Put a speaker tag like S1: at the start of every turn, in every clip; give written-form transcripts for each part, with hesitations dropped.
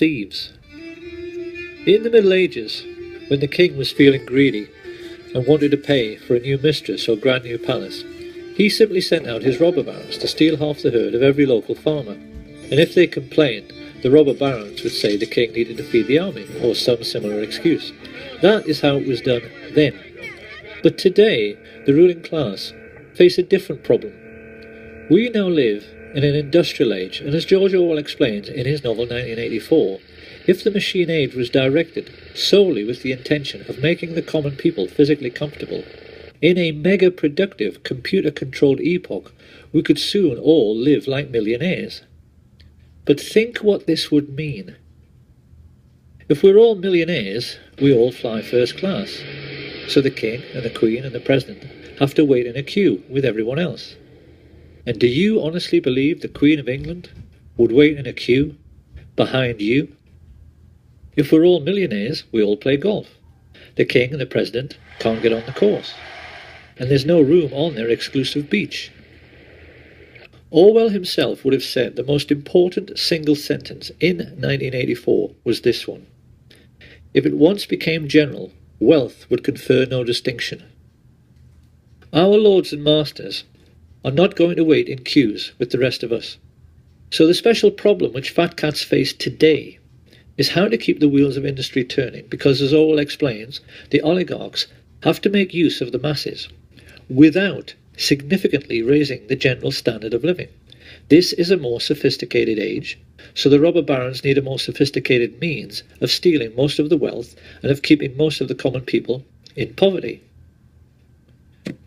S1: thieves. In the Middle Ages, when the king was feeling greedy and wanted to pay for a new mistress or grand new palace, he simply sent out his robber barons to steal half the herd of every local farmer. And if they complained, the robber barons would say the king needed to feed the army, or some similar excuse. That is how it was done then. But today, the ruling class face a different problem. We now live in an industrial age, and as George Orwell explains in his novel 1984, if the machine age was directed solely with the intention of making the common people physically comfortable, in a mega-productive, computer-controlled epoch, we could soon all live like millionaires. But think what this would mean. If we're all millionaires, we all fly first class. So the king and the queen and the president have to wait in a queue with everyone else. And do you honestly believe the Queen of England would wait in a queue behind you? If we're all millionaires, we all play golf. The king and the president can't get on the course. And there's no room on their exclusive beach. Orwell himself would have said the most important single sentence in 1984 was this one: if it once became general, wealth would confer no distinction. Our lords and masters are not going to wait in queues with the rest of us. So the special problem which fat cats face today is how to keep the wheels of industry turning, because as Orwell explains, the oligarchs have to make use of the masses without significantly raising the general standard of living. This is a more sophisticated age, so the robber barons need a more sophisticated means of stealing most of the wealth and of keeping most of the common people in poverty.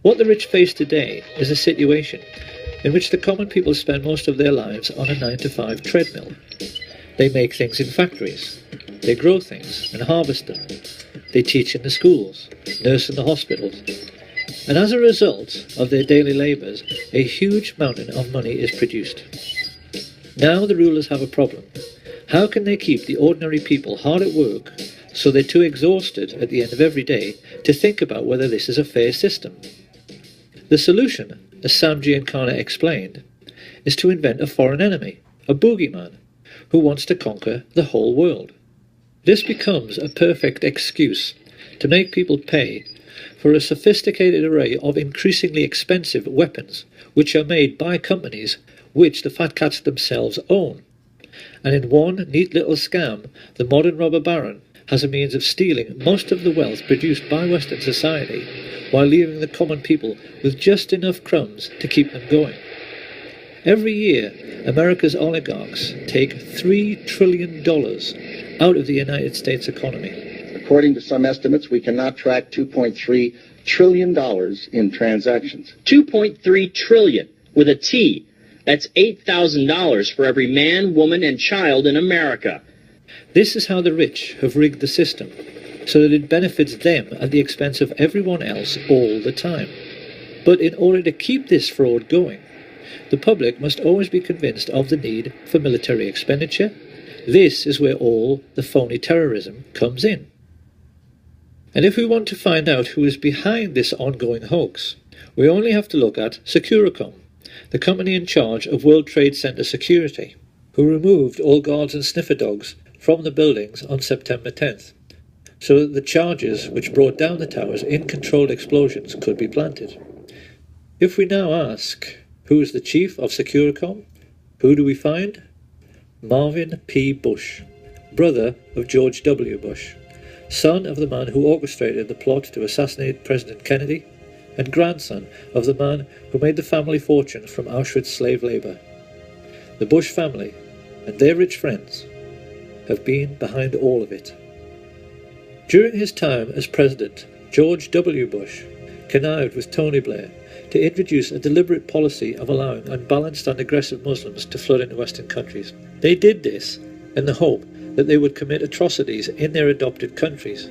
S1: What the rich face today is a situation in which the common people spend most of their lives on a 9-to-5 treadmill. They make things in factories, they grow things and harvest them, they teach in the schools, nurse in the hospitals, and as a result of their daily labours, a huge mountain of money is produced. Now the rulers have a problem. How can they keep the ordinary people hard at work so they're too exhausted at the end of every day to think about whether this is a fair system? The solution, as Sam Giancana explained, is to invent a foreign enemy, a boogeyman, who wants to conquer the whole world. This becomes a perfect excuse to make people pay for a sophisticated array of increasingly expensive weapons, which are made by companies which the fat cats themselves own. And in one neat little scam, the modern robber baron has a means of stealing most of the wealth produced by Western society, while leaving the common people with just enough crumbs to keep them going. Every year, America's oligarchs take $3 trillion out of the United States economy.
S2: According to some estimates, we can now track $2.3 trillion in transactions.
S3: $2.3 trillion with a T. That's $8,000 for every man, woman, and child in America.
S1: This is how the rich have rigged the system, so that it benefits them at the expense of everyone else all the time. But in order to keep this fraud going, the public must always be convinced of the need for military expenditure. This is where all the phony terrorism comes in. And if we want to find out who is behind this ongoing hoax, we only have to look at Securicom, the company in charge of World Trade Center security, who removed all guards and sniffer dogs from the buildings on September 10th, so that the charges which brought down the towers in controlled explosions could be planted. If we now ask, who is the chief of Securicom, who do we find? Marvin P. Bush, brother of George W. Bush, son of the man who orchestrated the plot to assassinate President Kennedy, and grandson of the man who made the family fortune from Auschwitz slave labour. The Bush family and their rich friends have been behind all of it. During his time as president, George W. Bush connived with Tony Blair to introduce a deliberate policy of allowing unbalanced and aggressive Muslims to flood into Western countries. They did this in the hope that they would commit atrocities in their adopted countries,